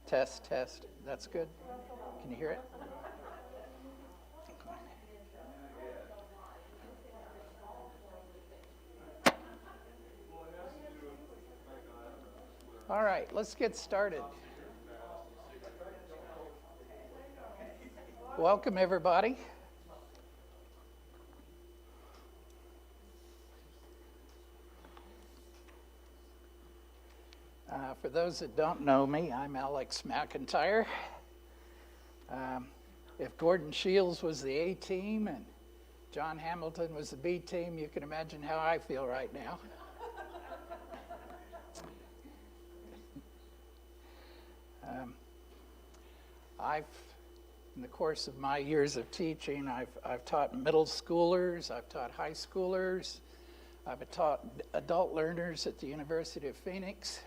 Test, test. That's good. Can you hear it? All right, let's get started. Welcome, everybody. For those that don't know me, I'm Alex McIntyre. If Gordon Shields was the A team and John Hamilton was the B team, you can imagine how I feel right now. In the course of my years of teaching, I've taught middle schoolers, I've taught high schoolers, I've taught adult learners at the University of Phoenix.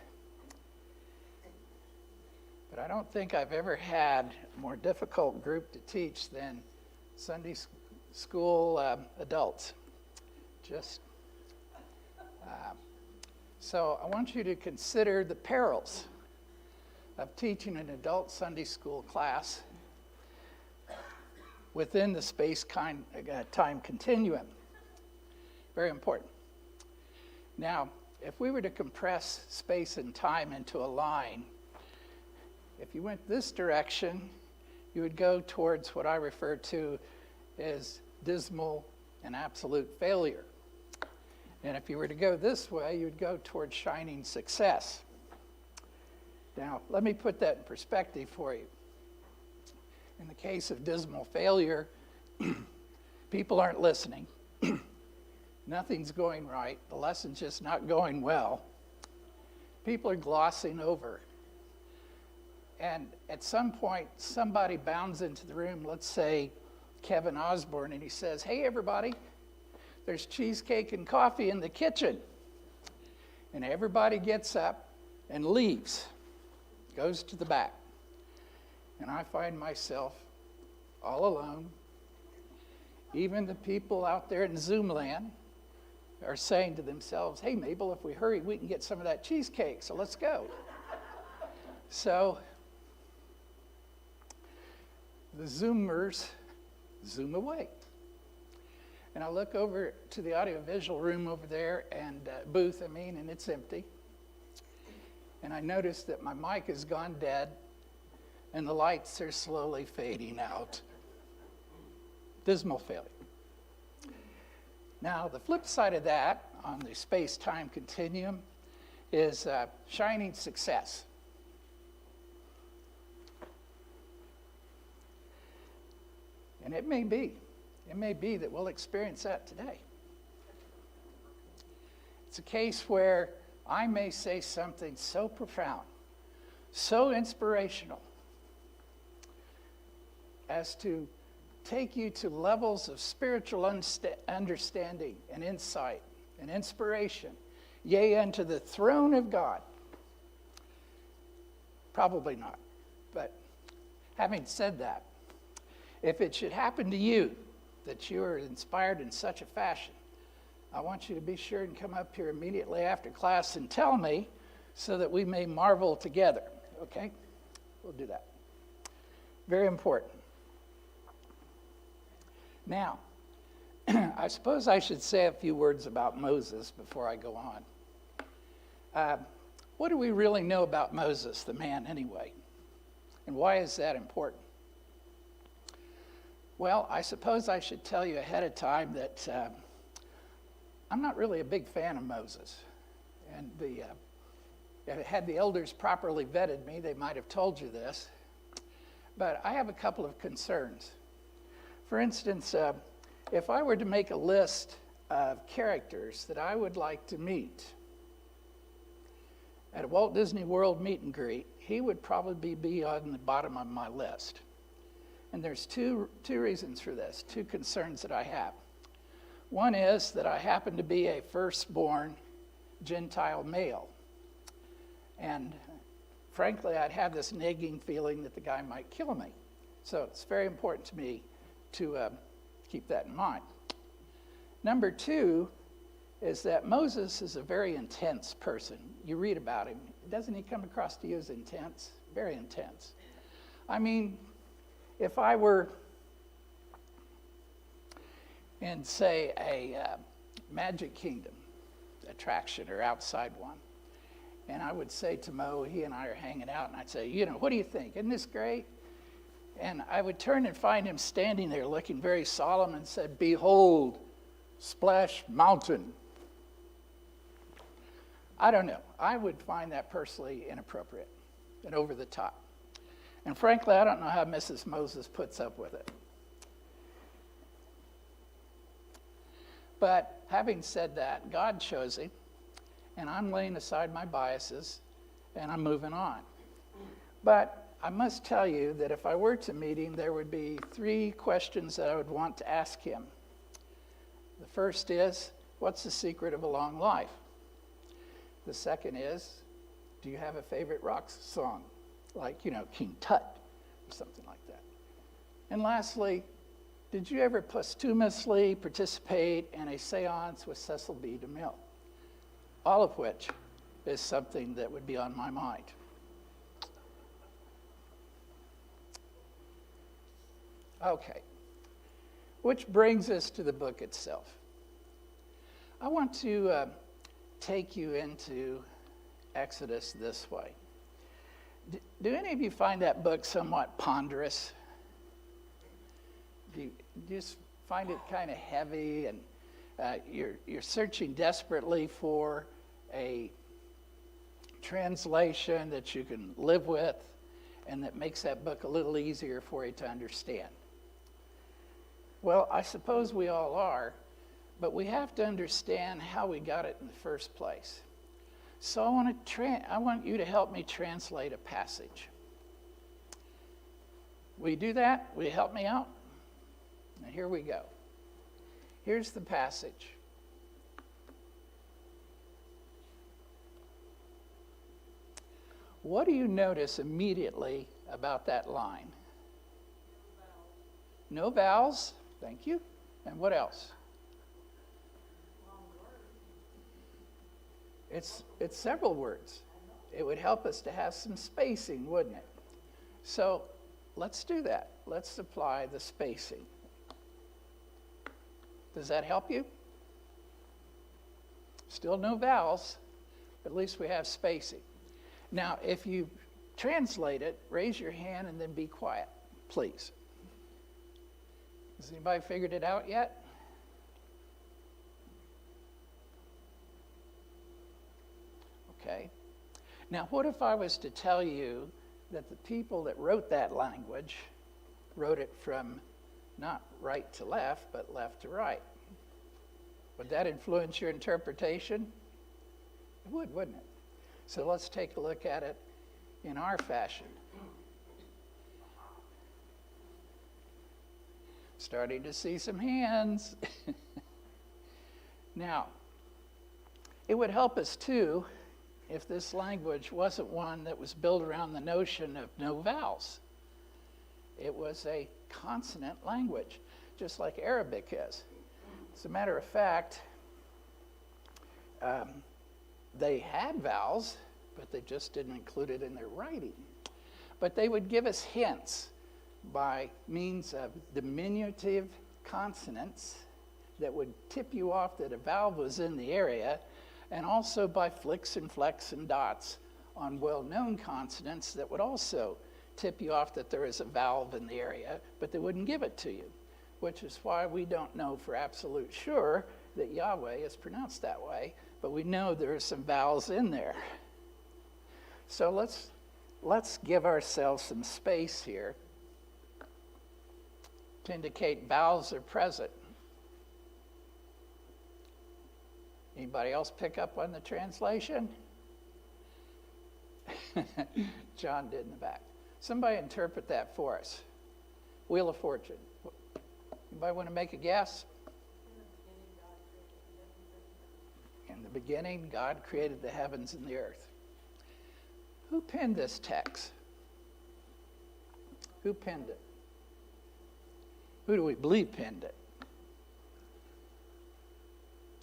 But I don't think I've ever had a more difficult group to teach than Sunday school adults. So I want you to consider the perils of teaching an adult Sunday school class within the space-time continuum. Very important. Now, if we were to compress space and time into a line, if you went this direction, you would go towards what I refer to as dismal and absolute failure. And if you were to go this way, you would go towards shining success. Now, let me put that in perspective for you. In the case of dismal failure, people aren't listening. Nothing's going right. The lesson's just not going well. People are glossing over. And at some point, somebody bounds into the room, let's say Kevin Osborne, and he says, "Hey, everybody, there's cheesecake and coffee in the kitchen." And everybody gets up and leaves, goes to the back. And I find myself all alone. Even the people out there in Zoom land are saying to themselves, "Hey, Mabel, if we hurry, we can get some of that cheesecake, so let's go." So the Zoomers zoom away. And I look over to the audiovisual room over there, and booth, and it's empty. And I notice that my mic has gone dead, and the lights are slowly fading out. Dismal failure. Now, the flip side of that, on the space-time continuum, is shining success. And it may be that we'll experience that today. It's a case where I may say something so profound, so inspirational, as to take you to levels of spiritual understanding and insight and inspiration, yea, unto the throne of God. Probably not. But having said that, if it should happen to you that you are inspired in such a fashion, I want you to be sure and come up here immediately after class and tell me so that we may marvel together, okay? We'll do that. Very important. Now, I suppose I should say a few words about Moses before I go on. What do we really know about Moses, the man, anyway? And why is that important? Well, I suppose I should tell you ahead of time that I'm not really a big fan of Moses. And had the elders properly vetted me, they might have told you this. But I have a couple of concerns. For instance, if I were to make a list of characters that I would like to meet at a Walt Disney World meet and greet, he would probably be on the bottom of my list. And there's two reasons for this, two concerns that I have. One is that I happen to be a firstborn Gentile male. And frankly, I'd have this nagging feeling that the guy might kill me. So it's very important to me to keep that in mind. Number two is that Moses is a very intense person. You read about him. doesn't he come across to you as intense? Very intense. I mean, if I were in, say, a Magic Kingdom attraction or outside one, and I would say to Mo, he and I are hanging out, and I'd say, what do you think? Isn't this great? And I would turn and find him standing there looking very solemn and said, "Behold, Splash Mountain." I don't know. I would find that personally inappropriate and over the top. And frankly, I don't know how Mrs. Moses puts up with it. But having said that, God chose him, and I'm laying aside my biases, and I'm moving on. But I must tell you that if I were to meet him, there would be 3 questions that I would want to ask him. The first is, what's the secret of a long life? The second is, do you have a favorite rock song? Like, King Tut or something like that. And lastly, did you ever posthumously participate in a seance with Cecil B. DeMille? All of which is something that would be on my mind. Okay, which brings us to the book itself. I want to take you into Exodus this way. Do any of you find that book somewhat ponderous? Do you just find it kind of heavy, and you're searching desperately for a translation that you can live with and that makes that book a little easier for you to understand? Well, I suppose we all are, but we have to understand how we got it in the first place. So I want you to help me translate a passage. Will you do that? Will you help me out? Now here we go. Here's the passage. What do you notice immediately about that line? No vowels. Thank you. And what else? It's several words. It would help us to have some spacing, wouldn't it? So let's do that. Let's apply the spacing. Does that help you? Still no vowels, but at least we have spacing. Now, if you translate it, raise your hand and then be quiet, please. Has anybody figured it out yet? Okay. Now, what if I was to tell you that the people that wrote that language wrote it from not right to left, but left to right? Would that influence your interpretation? It would, wouldn't it? So let's take a look at it in our fashion. Starting to see some hands. Now, it would help us too if this language wasn't one that was built around the notion of no vowels. It was a consonant language, just like Arabic is. As a matter of fact, they had vowels, but they just didn't include it in their writing. But they would give us hints by means of diminutive consonants that would tip you off that a vowel was in the area, and also by flicks and flecks and dots on well-known consonants that would also tip you off that there is a vowel in the area, but they wouldn't give it to you, which is why we don't know for absolute sure that Yahweh is pronounced that way, but we know there are some vowels in there. So let's give ourselves some space here to indicate vowels are present. Anybody else pick up on the translation? John did in the back. Somebody interpret that for us. Wheel of Fortune. Anybody want to make a guess? In the beginning, God created the heavens and the earth. Who penned this text? Who penned it? Who do we believe penned it?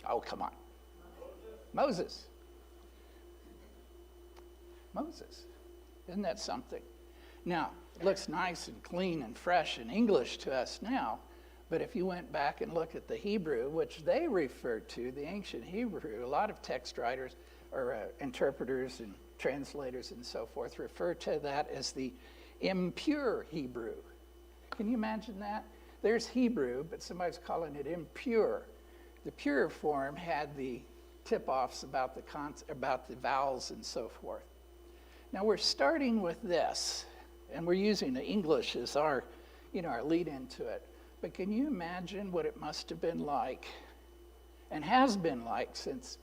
Oh, come on. Moses. Moses. Isn't that something? Now, it looks nice and clean and fresh and English to us now, but if you went back and looked at the Hebrew, which they referred to, the ancient Hebrew, a lot of text writers or interpreters and translators and so forth refer to that as the impure Hebrew. Can you imagine that? There's Hebrew, but somebody's calling it impure. The pure form had the tip-offs about the vowels and so forth. Now we're starting with this, and we're using the English as our lead into it. But can you imagine what it must have been like, and has been like since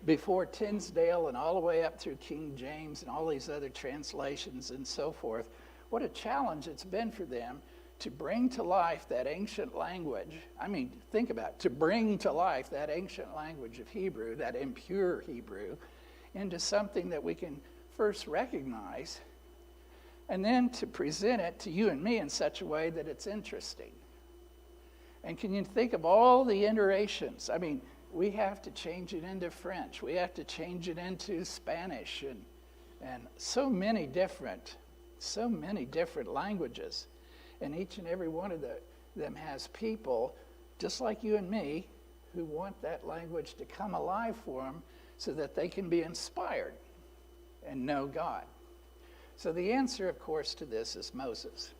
before Tinsdale and all the way up through King James and all these other translations and so forth? What a challenge it's been for them to bring to life that ancient language. I mean, think about it, to bring to life that ancient language of Hebrew, that impure Hebrew, into something that we can first recognize, and then to present it to you and me in such a way that it's interesting. And can you think of all the iterations? I mean, we have to change it into French. We have to change it into Spanish and so many different languages. And each and every one of them has people, just like you and me, who want that language to come alive for them so that they can be inspired and know God. So the answer, of course, to this is Moses.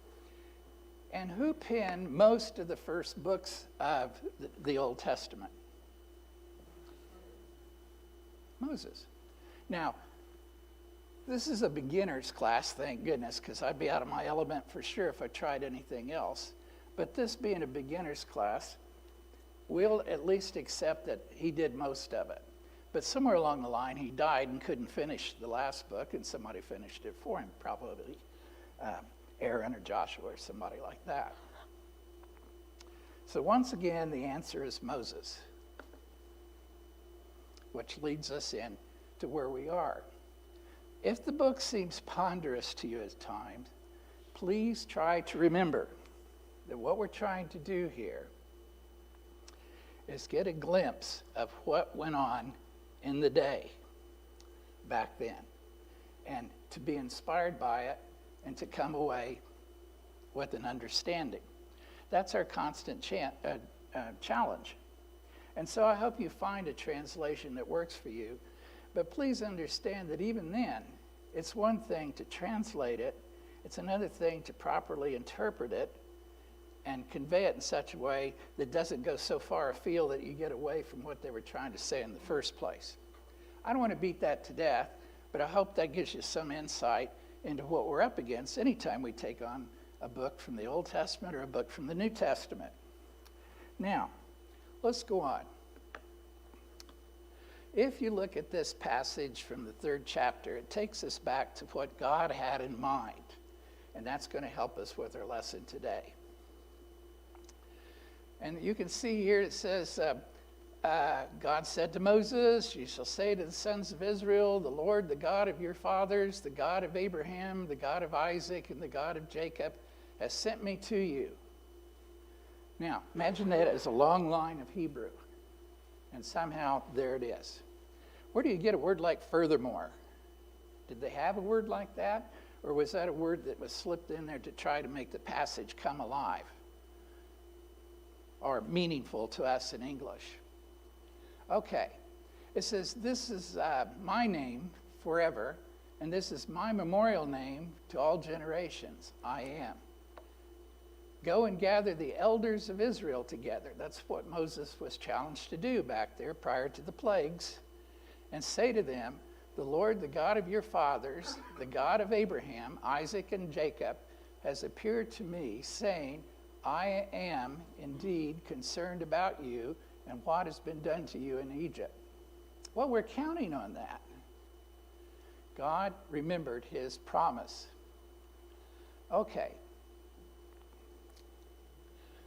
And who penned most of the first books of the Old Testament? Moses. Now, this is a beginner's class, thank goodness, because I'd be out of my element for sure if I tried anything else. But this being a beginner's class, we'll at least accept that he did most of it. But somewhere along the line, he died and couldn't finish the last book, and somebody finished it for him, probably Aaron or Joshua or somebody like that. So once again, the answer is Moses, which leads us in to where we are. If the book seems ponderous to you at times, please try to remember that what we're trying to do here is get a glimpse of what went on in the day back then, and to be inspired by it and to come away with an understanding. That's our constant challenge. And so I hope you find a translation that works for you. But please understand that even then, it's one thing to translate it, it's another thing to properly interpret it and convey it in such a way that doesn't go so far afield that you get away from what they were trying to say in the first place. I don't want to beat that to death, but I hope that gives you some insight into what we're up against anytime we take on a book from the Old Testament or a book from the New Testament. Now, let's go on. If you look at this passage from the 3rd chapter, it takes us back to what God had in mind, and that's going to help us with our lesson today. And you can see here it says, God said to Moses, "You shall say to the sons of Israel, the Lord, the God of your fathers, the God of Abraham, the God of Isaac, and the God of Jacob, has sent me to you." Now, imagine that as a long line of Hebrew. And somehow, there it is. Where do you get a word like furthermore? Did they have a word like that? Or was that a word that was slipped in there to try to make the passage come alive or meaningful to us in English? Okay. It says, "This is my name forever, and this is my memorial name to all generations. I am. Go and gather the elders of Israel together." That's what Moses was challenged to do back there prior to the plagues. "And say to them, the Lord, the God of your fathers, the God of Abraham, Isaac, and Jacob, has appeared to me, saying, I am indeed concerned about you and what has been done to you in Egypt." Well, we're counting on that. God remembered his promise. Okay.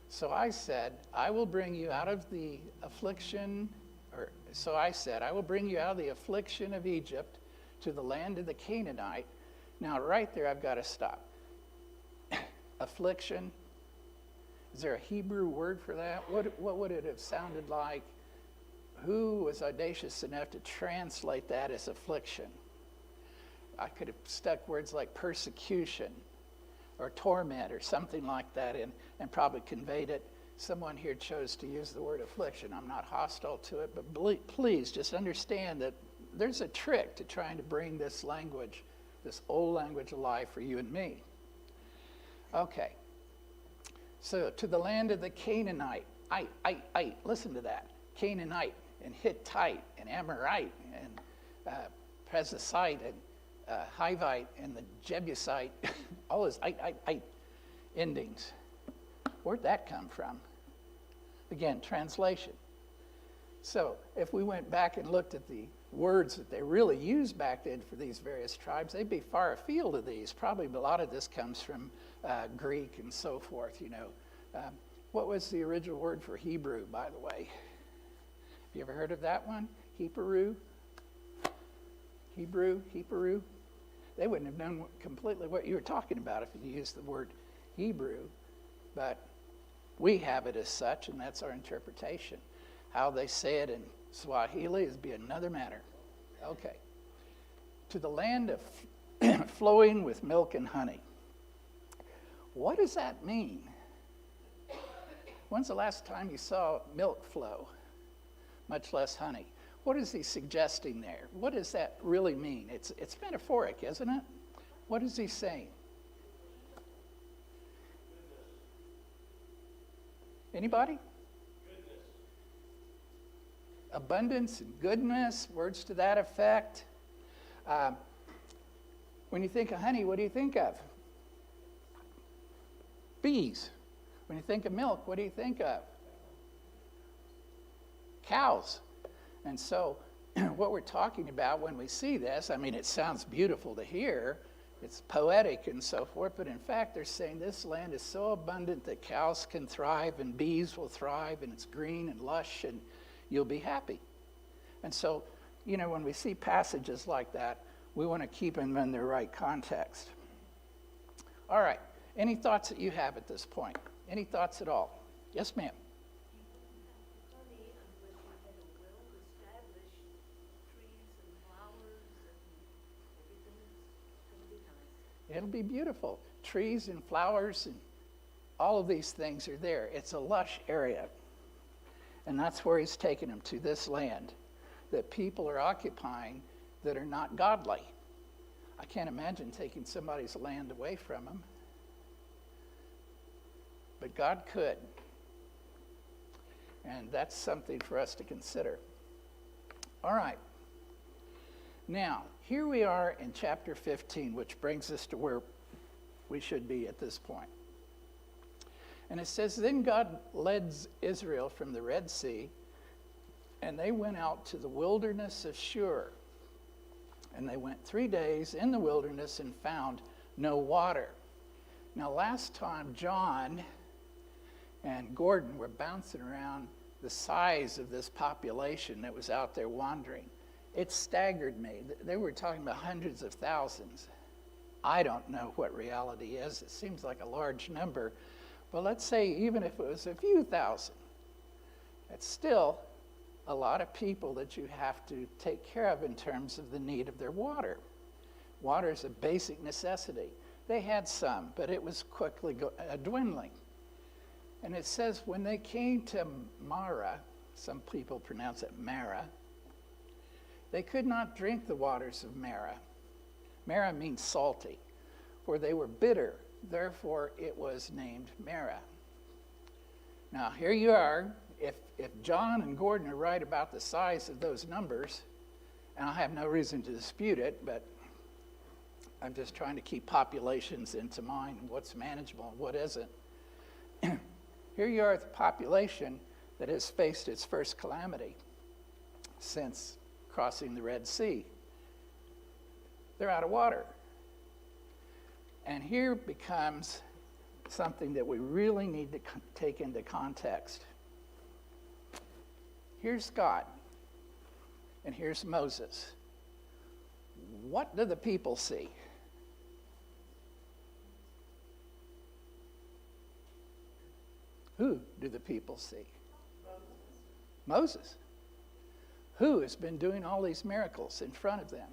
So I said, I will bring you out of the affliction, I will bring you out of the affliction of Egypt to the land of the Canaanite. Now, right there, I've got to stop. Affliction. Is there a Hebrew word for that? What would it have sounded like? Who was audacious enough to translate that as affliction? I could have stuck words like persecution or torment or something like that in and probably conveyed it. Someone here chose to use the word affliction. I'm not hostile to it, but please just understand that there's a trick to trying to bring this language, this old language, alive for you and me. Okay. So to the land of the Canaanite, listen to that. Canaanite and Hittite and Amorite and Perizzite and Hivite and the Jebusite, all those endings. Where'd that come from? Again, translation. So if we went back and looked at the words that they really used back then for these various tribes, they'd be far afield of these. Probably a lot of this comes from Greek and so forth, you know. What was the original word for Hebrew, by the way? Have you ever heard of that one? Hebrew? They wouldn't have known completely what you were talking about if you used the word Hebrew, but we have it as such, and that's our interpretation. How they say it in Swahili is be another matter. Okay. To the land of flowing with milk and honey. What does that mean? When's the last time you saw milk flow, much less honey? What is he suggesting there? What does that really mean? It's metaphoric, isn't it? What is he saying? Anybody? Goodness. Abundance and goodness, words to that effect. When you think of honey, what do you think of? Bees. When you think of milk, what do you think of? Cows. And so what we're talking about when we see this, I mean, it sounds beautiful to hear. It's poetic and so forth, but in fact, they're saying this land is so abundant that cows can thrive and bees will thrive, and it's green and lush, and you'll be happy. And so, you know, when we see passages like that, we want to keep them in their right context. All right. Any thoughts that you have at this point? Any thoughts at all? Yes, ma'am. It'll be beautiful. Trees and flowers and all of these things are there. It's a lush area. And that's where he's taking them, to this land that people are occupying that are not godly. I can't imagine taking somebody's land away from them. But God could. And that's something for us to consider. All right. Now, here we are in chapter 15, which brings us to where we should be at this point. And it says, then God led Israel from the Red Sea, and they went out to the wilderness of Shur. And they went 3 days in the wilderness and found no water. Now, last time, John and Gordon were bouncing around the size of this population that was out there wandering. It staggered me. They were talking about hundreds of thousands. I don't know what reality is. It seems like a large number. But let's say even if it was a few thousand, it's still a lot of people that you have to take care of in terms of the need of their water. Water is a basic necessity. They had some, but it was quickly dwindling. And it says when they came to Marah, some people pronounce it Marah, they could not drink the waters of Marah. Marah means salty, for they were bitter. Therefore, it was named Marah. Now, here you are. If John and Gordon are right about the size of those numbers, and I have no reason to dispute it, but I'm just trying to keep populations into mind, what's manageable and what isn't. Here you are with a population that has faced its first calamity since crossing the Red Sea. They're out of water. And here becomes something that we really need to take into context. Here's God, and here's Moses. What do the people see? Who do the people see? Moses. Who has been doing all these miracles in front of them?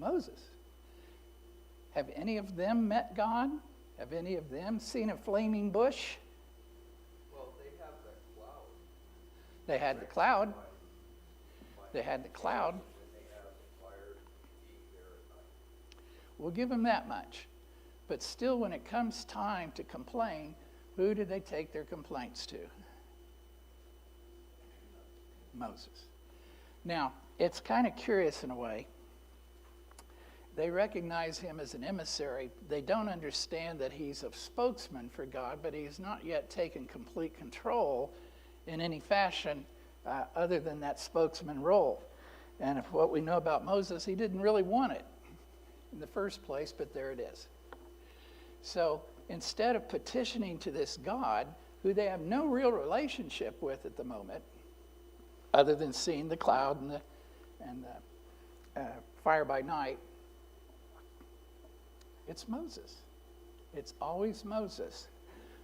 Moses. Have any of them met God? Have any of them seen a flaming bush? Well, they have the cloud. They had the cloud. They had the cloud. And they have the fire being there at night. We'll give them that much. But still, when it comes time to complain, who do they take their complaints to? Moses. Now, it's kind of curious in a way. They recognize him as an emissary. They don't understand that he's a spokesman for God, but he's not yet taken complete control in any fashion other than that spokesman role. And if what we know about Moses, he didn't really want it in the first place, but there it is. So instead of petitioning to this God, who they have no real relationship with at the moment, other than seeing the cloud and the fire by night, it's Moses. It's always Moses.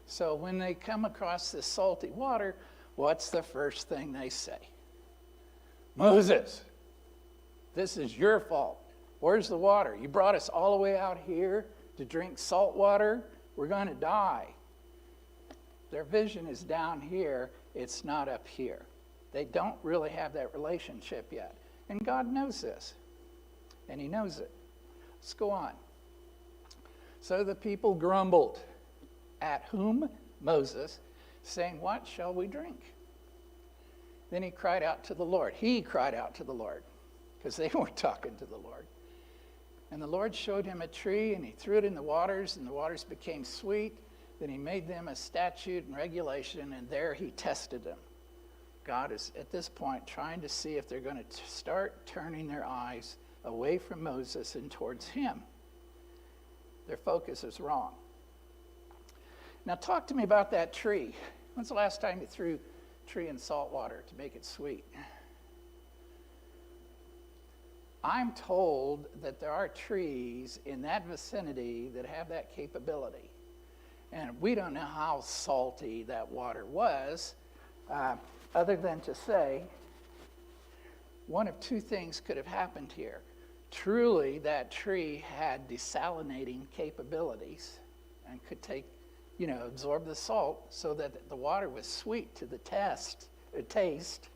So when they come across this salty water, what's the first thing they say? Moses, this is your fault. Where's the water? You brought us all the way out here to drink salt water. We're going to die. Their vision is down here. It's not up here. They don't really have that relationship yet. And God knows this. And he knows it. Let's go on. So the people grumbled at whom? Moses, saying, what shall we drink? Then he cried out to the Lord. He cried out to the Lord, because they weren't talking to the Lord. And the Lord showed him a tree, and he threw it in the waters, and the waters became sweet. Then he made them a statute and regulation, and there he tested them. God is, at this point, trying to see if they're going to start turning their eyes away from Moses and towards him. Their focus is wrong. Now talk to me about that tree. When's the last time you threw a tree in salt water to make it sweet? I'm told that there are trees in that vicinity that have that capability. And we don't know how salty that water was, other than to say one of two things could have happened here. Truly, that tree had desalinating capabilities and could take, absorb the salt so that the water was sweet to the taste,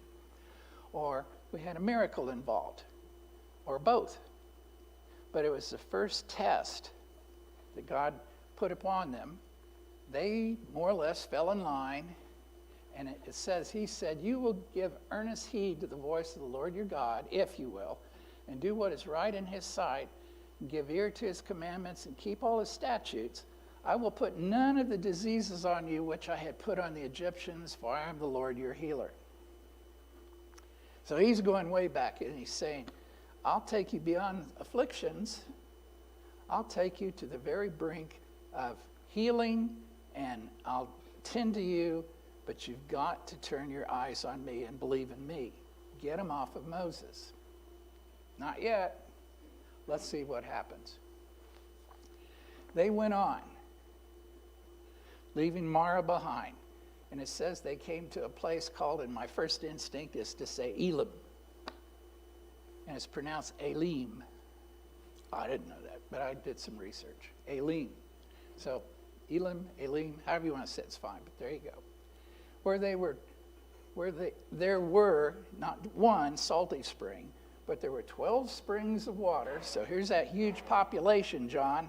or we had a miracle involved, or both. But it was the first test that God put upon them. They more or less fell in line, and it says, he said, you will give earnest heed to the voice of the Lord your God, if you will, and do what is right in his sight, and give ear to his commandments, and keep all his statutes. I will put none of the diseases on you which I had put on the Egyptians, for I am the Lord your healer. So he's going way back, and he's saying, I'll take you beyond afflictions. I'll take you to the very brink of healing, and I'll tend to you, but you've got to turn your eyes on me and believe in me. Get them off of Moses. Not yet. Let's see what happens. They went on, leaving Mara behind. And it says they came to a place called, and my first instinct is to say Elim. And it's pronounced Elim. I didn't know that, but I did some research. Elim. So Elim, Elim, however you want to say it's fine, but there you go. There were not one salty spring, but there were 12 springs of water. So here's that huge population, John,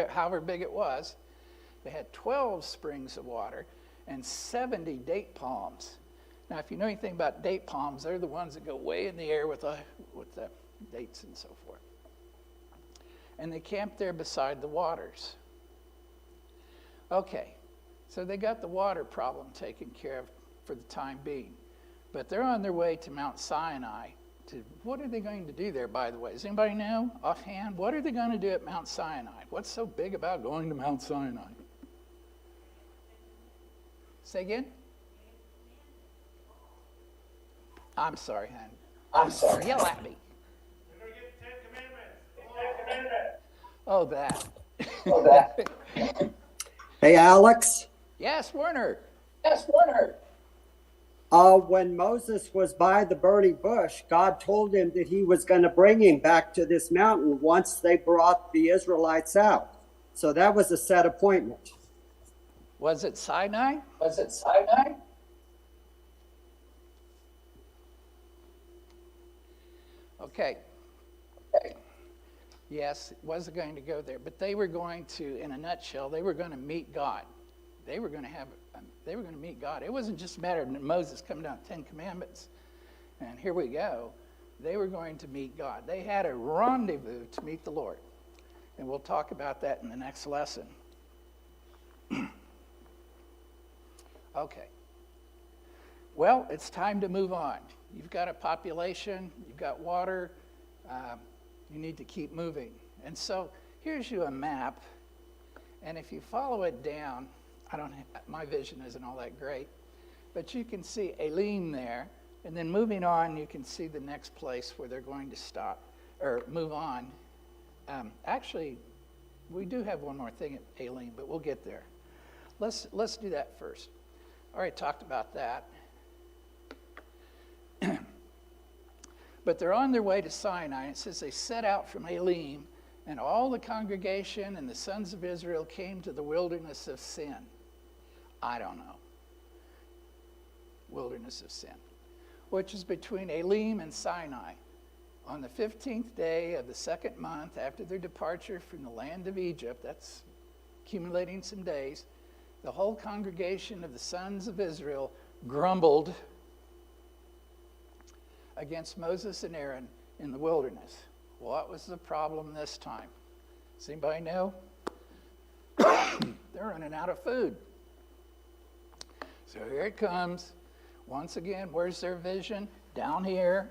however big it was. They had 12 springs of water and 70 date palms. Now, if you know anything about date palms, they're the ones that go way in the air with the dates and so forth. And they camped there beside the waters. Okay, so they got the water problem taken care of for the time being. But they're on their way to Mount Sinai. What are they going to do there, by the way? Does anybody know offhand? What are they going to do at Mount Sinai? What's so big about going to Mount Sinai? Say again? I'm sorry, hon. I'm sorry. Yell at me. We're going to get the 10 Commandments. Oh, that. Oh, that. Hey, Alex. Yes, Werner. Yes, Werner. When Moses was by the burning bush, God told him that he was going to bring him back to this mountain once they brought the Israelites out. So that was a set appointment. Was it Sinai? Was it Sinai? Okay. Yes, it wasn't going to go there, but they were going to, in a nutshell, they were going to meet God. They were going to meet God. It wasn't just a matter of Moses coming down with 10 commandments, and here we go. They were going to meet God. They had a rendezvous to meet the Lord, and we'll talk about that in the next lesson. Okay. Well, it's time to move on. You've got a population, you've got water, you need to keep moving. And so here's you a map, and if you follow it down, my vision isn't all that great, but you can see Elim there, and then moving on, you can see the next place where they're going to stop, or move on. Actually, we do have one more thing at Elim, but we'll get there. Let's do that first. I already talked about that. But they're on their way to Sinai. It says they set out from Elim, and all the congregation and the sons of Israel came to the wilderness of Sin. I don't know. Wilderness of Sin, which is between Elim and Sinai. On the 15th day of the second month after their departure from the land of Egypt, that's accumulating some days, the whole congregation of the sons of Israel grumbled against Moses and Aaron in the wilderness. What was the problem this time? Does anybody know? They're running out of food. So here it comes. Once again, where's their vision? Down here.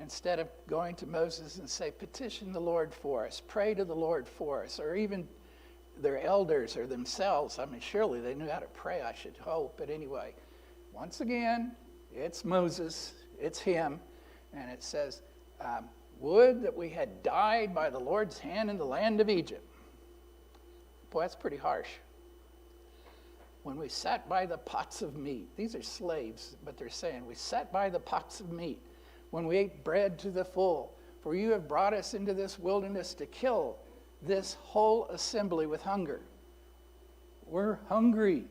Instead of going to Moses and say, petition the Lord for us, pray to the Lord for us, or even their elders or themselves. I mean, surely they knew how to pray, I should hope. But anyway, once again, it's Moses, it's him, and it says, would that we had died by the Lord's hand in the land of Egypt. Boy, that's pretty harsh. When we sat by the pots of meat, these are slaves, but they're saying, we sat by the pots of meat, when we ate bread to the full, for you have brought us into this wilderness to kill this whole assembly with hunger. We're hungry.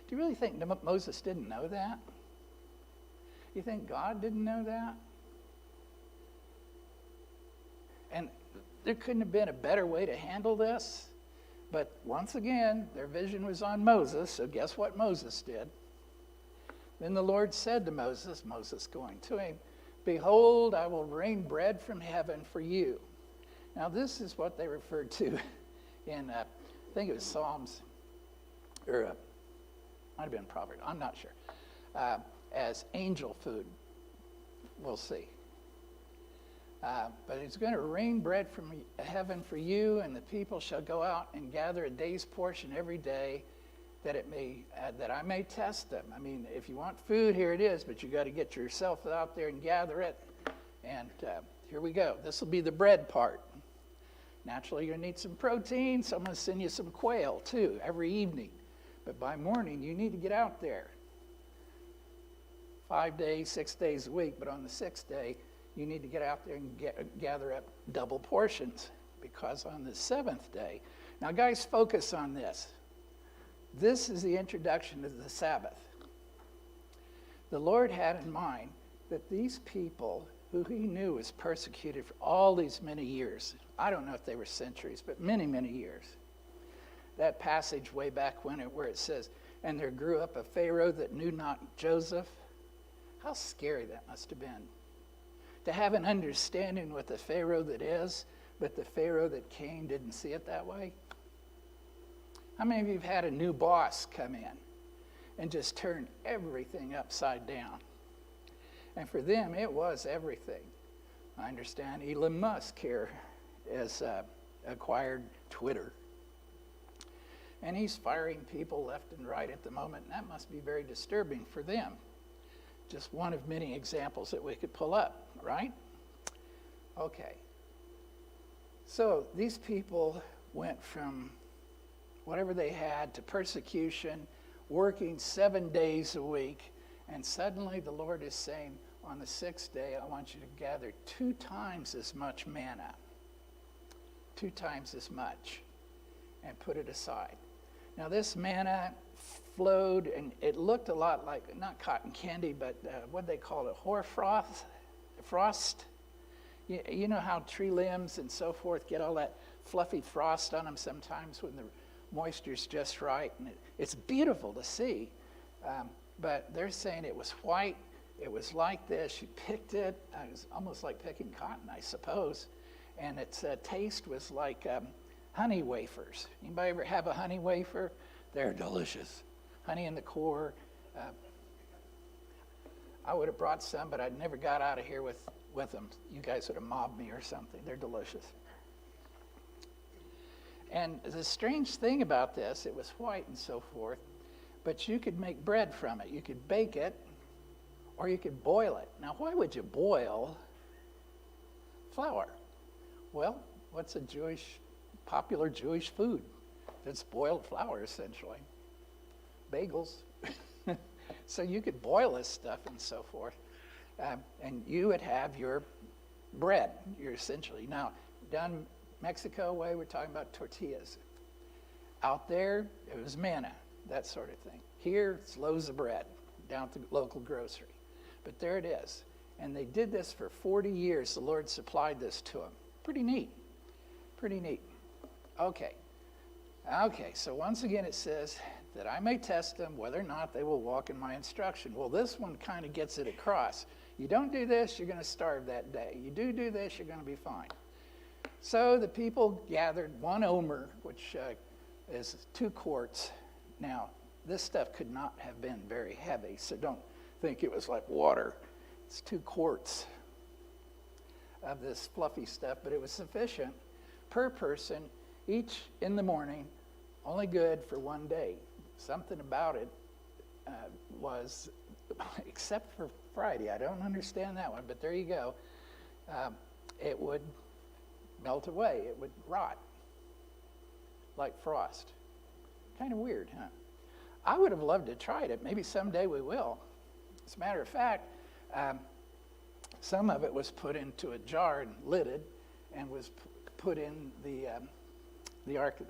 Do you really think Moses didn't know that? You think God didn't know that? And there couldn't have been a better way to handle this. But once again, their vision was on Moses, so guess what Moses did? Then the Lord said to Moses, Moses going to him, behold, I will rain bread from heaven for you. Now this is what they referred to in, I think it was Psalms, or might have been Proverbs, I'm not sure, as angel food. We'll see. But it's going to rain bread from heaven for you, and the people shall go out and gather a day's portion every day, that I may test them. I mean, if you want food, here it is, but you got to get yourself out there and gather it. And here we go. This will be the bread part. Naturally, you're going to need some protein. So I'm going to send you some quail, too, every evening. But by morning, you need to get out there. 5 days, 6 days a week, but on the sixth day, you need to get out there and gather up double portions, because on the seventh day, now guys, focus on this. This is the introduction to the Sabbath. The Lord had in mind that these people who he knew was persecuted for all these many years, I don't know if they were centuries, but many, many years. That passage way back when where it says, and there grew up a Pharaoh that knew not Joseph. How scary that must have been. To have an understanding with the Pharaoh that is, but the Pharaoh that came didn't see it that way. How many of you have had a new boss come in and just turn everything upside down? And for them, it was everything. I understand Elon Musk here has acquired Twitter. And he's firing people left and right at the moment, and that must be very disturbing for them. Just one of many examples that we could pull up, right? Okay. So these people went from whatever they had, to persecution, working 7 days a week. And suddenly the Lord is saying, on the sixth day, I want you to gather 2 times as much manna, 2 times as much, and put it aside. Now this manna flowed, and it looked a lot like, not cotton candy, but what they call it, hoarfrost. You know how tree limbs and so forth get all that fluffy frost on them sometimes when the moisture's just right, and it's beautiful to see. But they're saying it was white, it was like this, you picked it, it was almost like picking cotton, I suppose, and its taste was like honey wafers. Anybody ever have a honey wafer? They're delicious. Honey in the core. I would have brought some, but I never got out of here with them. You guys would have mobbed me or something. They're delicious. And the strange thing about this, it was white and so forth, but you could make bread from it. You could bake it, or you could boil it. Now, why would you boil flour? Well, what's a popular Jewish food? It's boiled flour, essentially. Bagels. So you could boil this stuff and so forth, and you would have your bread, essentially. Now, down Mexico way, we're talking about tortillas. Out there, it was manna, that sort of thing. Here, it's loaves of bread down at the local grocery. But there it is. And they did this for 40 years. The Lord supplied this to them. Pretty neat. Pretty neat. Okay, so once again it says that I may test them whether or not they will walk in my instruction. Well, this one kind of gets it across. You don't do this, you're going to starve that day. You do this, you're going to be fine. So the people gathered 1 omer, which is 2 quarts. Now, this stuff could not have been very heavy, so don't think it was like water. It's 2 quarts of this fluffy stuff, but it was sufficient per person, each in the morning, only good for 1 day. Something about it was, except for Friday, I don't understand that one, but there you go. It would melt away, it would rot like frost. Kind of weird, huh? I would have loved to try it. Maybe someday we will. As a matter of fact, some of it was put into a jar and lidded, and was put in the ark of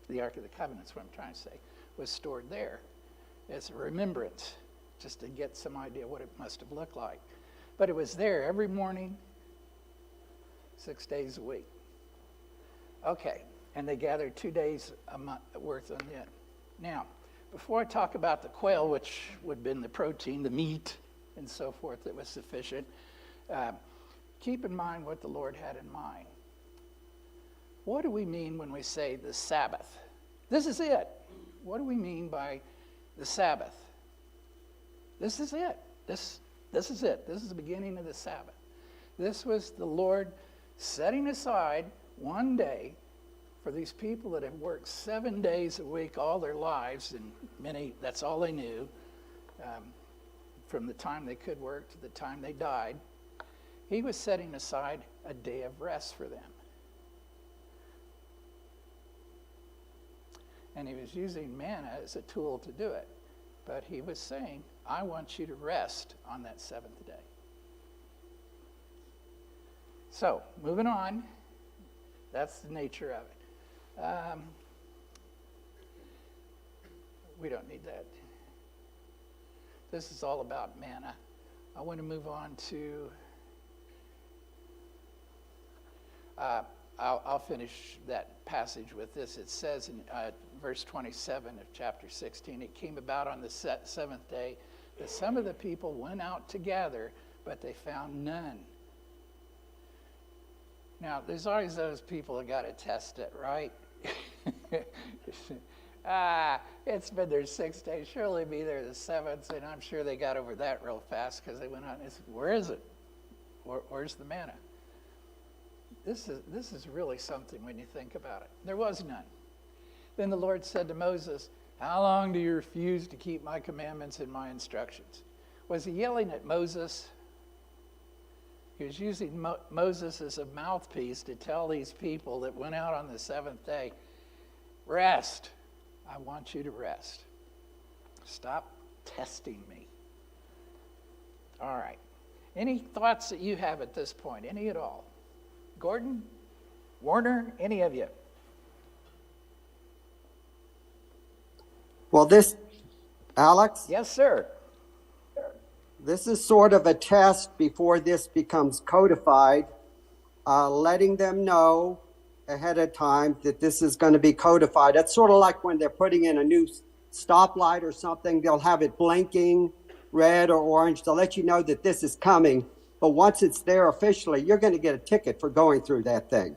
the ark of the covenant. What I'm trying to say, was stored there as a remembrance, just to get some idea what it must have looked like. But it was there every morning, 6 days a week. Okay, and they gathered 2 days a month worth on it. Now, before I talk about the quail, which would have been the protein, the meat, and so forth that was sufficient, keep in mind what the Lord had in mind. What do we mean when we say the Sabbath? This is it. What do we mean by the Sabbath? This is it. This is it. This is the beginning of the Sabbath. This was the Lord setting aside 1 day for these people that have worked 7 days a week all their lives, and many, that's all they knew, from the time they could work to the time they died. He was setting aside a day of rest for them. And he was using manna as a tool to do it. But he was saying, I want you to rest on that 7th day. So, moving on, that's the nature of it. We don't need that. This is all about manna. I want to move on to, I'll finish that passage with this. It says in verse 27 of chapter 16, it came about on the 7th day that some of the people went out to gather, but they found none. Now, there's always those people that got to test it, right? It's been there 6 days. Surely be there the 7th, and I'm sure they got over that real fast because they went out and said, where is it? Where's the manna? This is really something when you think about it. There was none. Then the Lord said to Moses, how long do you refuse to keep my commandments and my instructions? Was he yelling at Moses? He was using Moses as a mouthpiece to tell these people that went out on the 7th day, Rest. I want you to rest. Stop testing me. All right. Any thoughts that you have at this point? Any at all? Gordon? Warner? Any of you? Well, Alex, Yes, sir. this is sort of a test before this becomes codified, letting them know ahead of time that this is going to be codified. It's sort of like when they're putting in a new stoplight or something, they'll have it blinking red or orange to let you know that this is coming. But once it's there officially, you're going to get a ticket for going through that thing.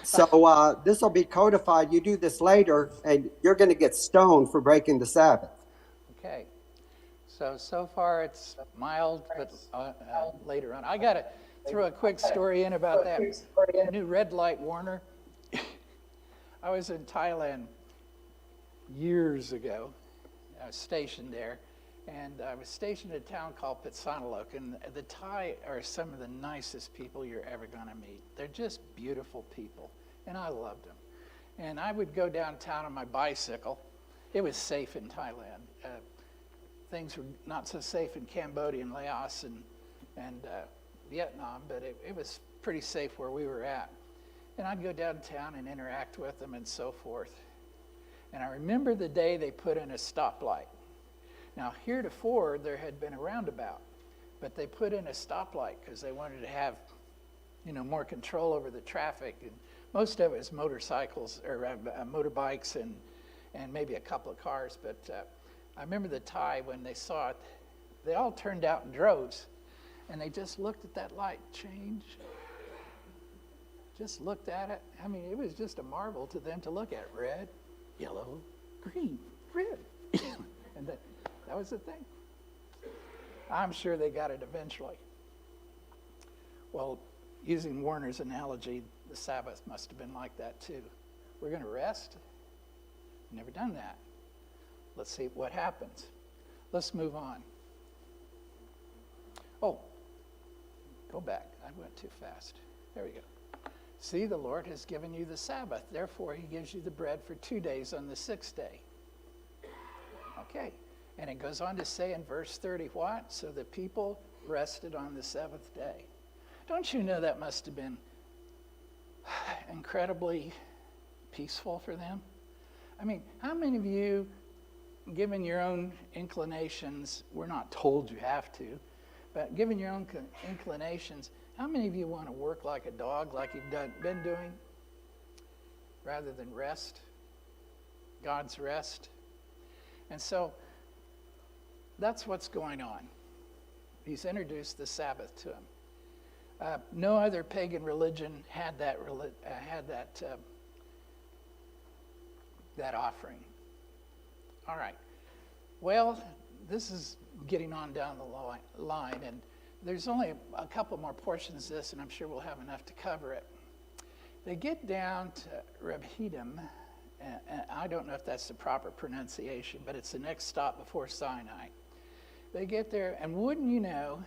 So this will be codified. You do this later, and you're going to get stoned for breaking the Sabbath. Okay. So far it's mild, but later on. I got to throw a quick story in about that new red light Warner. I was in Thailand years ago. I was stationed there. And I was stationed in a town called Pitsanalok, and the Thai are some of the nicest people you're ever going to meet. They're just beautiful people, and I loved them. And I would go downtown on my bicycle. It was safe in Thailand. Things were not so safe in Cambodia and Laos and Vietnam, but it was pretty safe where we were at. And I'd go downtown and interact with them and so forth. And I remember the day they put in a stoplight. Now, heretofore, there had been a roundabout, but they put in a stoplight because they wanted to have, more control over the traffic. And most of it was motorcycles or motorbikes and maybe a couple of cars. But I remember the Thai, when they saw it, they all turned out in droves, and they just looked at that light change, just looked at it. I mean, it was just a marvel to them to look at. Red, yellow, green, red. And that was the thing. I'm sure they got it eventually. Well, using Warner's analogy, the Sabbath must have been like that too. We're going to rest? Never done that. Let's see what happens. Let's move on. Oh, go back. I went too fast. There we go. See, the Lord has given you the Sabbath. Therefore, he gives you the bread for 2 days on the 6th day. Okay. And it goes on to say in verse 30, what? So the people rested on the 7th day. Don't you know that must have been incredibly peaceful for them? I mean, how many of you, given your own inclinations, we're not told you have to, but given your own inclinations, how many of you want to work like a dog, like you've been doing, rather than rest? God's rest. And so that's what's going on. He's introduced the Sabbath to him. No other pagan religion had that offering. All right. Well, this is getting on down the line, and there's only a couple more portions of this, and I'm sure we'll have enough to cover it. They get down to Rephidim, and I don't know if that's the proper pronunciation, but it's the next stop before Sinai. They get there, and wouldn't you know,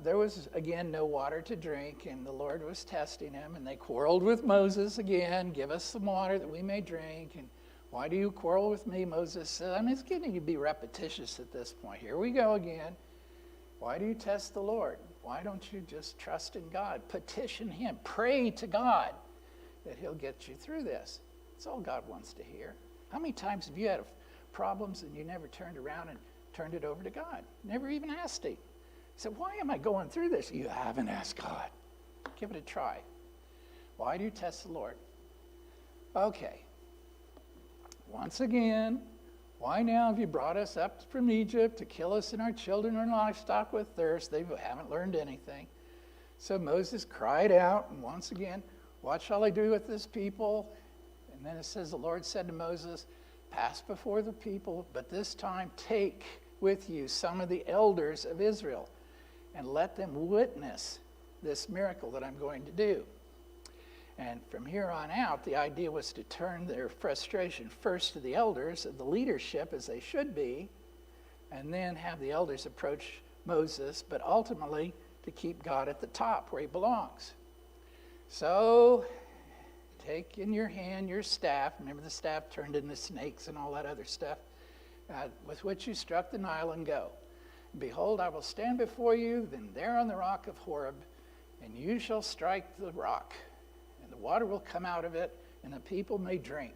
there was, again, no water to drink, and the Lord was testing them, and they quarreled with Moses again, give us some water that we may drink, and why do you quarrel with me? Moses said, I mean, it's getting to be repetitious at this point. Here we go again. Why do you test the Lord? Why don't you just trust in God? Petition him. Pray to God that he'll get you through this. That's all God wants to hear. How many times have you had problems and you never turned around and turned it over to God? Never even asked him. He said, why am I going through this? You haven't asked God. Give it a try. Why do you test the Lord? Okay. Once again, why now have you brought us up from Egypt to kill us and our children and livestock with thirst? They haven't learned anything. So Moses cried out, and once again, what shall I do with this people? And then it says, the Lord said to Moses, pass before the people, but this time take with you some of the elders of Israel and let them witness this miracle that I'm going to do. And from here on out, the idea was to turn their frustration first to the elders of the leadership, as they should be, and then have the elders approach Moses, but ultimately to keep God at the top where he belongs. So take in your hand your staff. Remember, the staff turned into snakes and all that other stuff, with which you struck the Nile, and go. Behold, I will stand before you, then there on the rock of Horeb, and you shall strike the rock, and the water will come out of it, and the people may drink.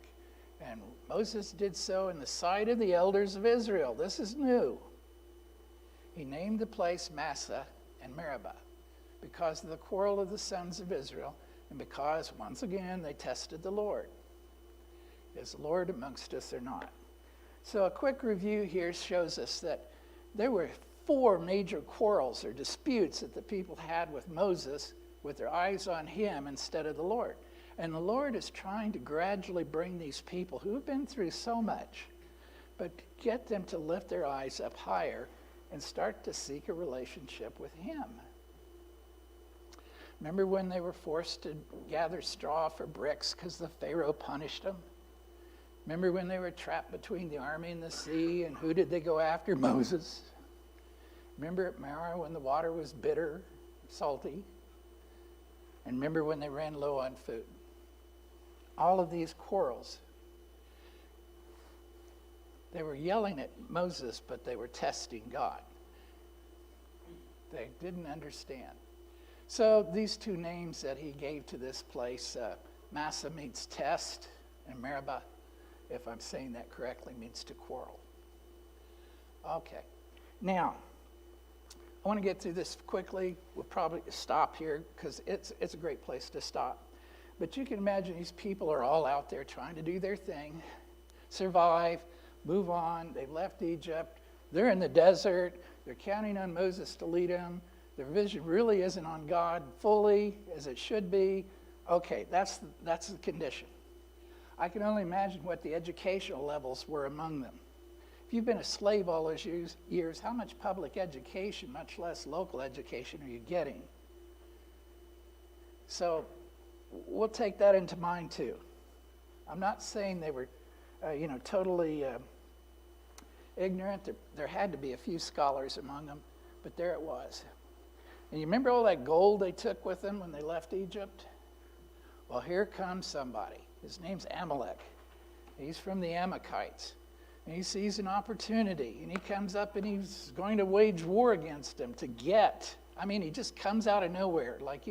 And Moses did so in the sight of the elders of Israel. This is new. He named the place Massah and Meribah because of the quarrel of the sons of Israel, and because, once again, they tested the Lord. Is the Lord amongst us or not? So a quick review here shows us that there were 4 major quarrels or disputes that the people had with Moses, with their eyes on him instead of the Lord. And the Lord is trying to gradually bring these people who have been through so much, but get them to lift their eyes up higher and start to seek a relationship with him. Remember when they were forced to gather straw for bricks because the Pharaoh punished them? Remember when they were trapped between the army and the sea, and who did they go after? Moses. Remember at Marah when the water was bitter, salty? And remember when they ran low on food? All of these quarrels. They were yelling at Moses, but they were testing God. They didn't understand. So these 2 names that he gave to this place, Massah means test, and Meribah, if I'm saying that correctly, means to quarrel. Okay. Now, I want to get through this quickly. We'll probably stop here because it's a great place to stop. But you can imagine these people are all out there trying to do their thing, survive, move on. They've left Egypt. They're in the desert. They're counting on Moses to lead them. Their vision really isn't on God fully as it should be. Okay, that's the condition. I can only imagine what the educational levels were among them. If you've been a slave all those years, how much public education, much less local education, are you getting? So we'll take that into mind too. I'm not saying they were, totally ignorant. There had to be a few scholars among them, but there it was. And you remember all that gold they took with them when they left Egypt? Well, here comes somebody. His name's Amalek. He's from the Amalekites. And he sees an opportunity, and he comes up and he's going to wage war against them to get. He just comes out of nowhere, like,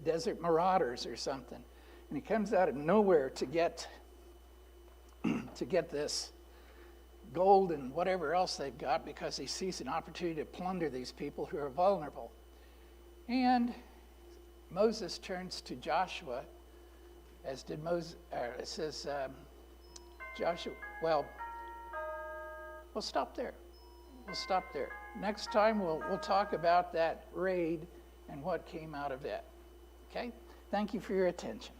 desert marauders or something. And he comes out of nowhere to get this gold and whatever else they've got because he sees an opportunity to plunder these people who are vulnerable. And Moses turns to Joshua, as did Moses. It says, Joshua, well, we'll stop there. We'll stop there. Next time we'll talk about that raid and what came out of it. Okay? Thank you for your attention.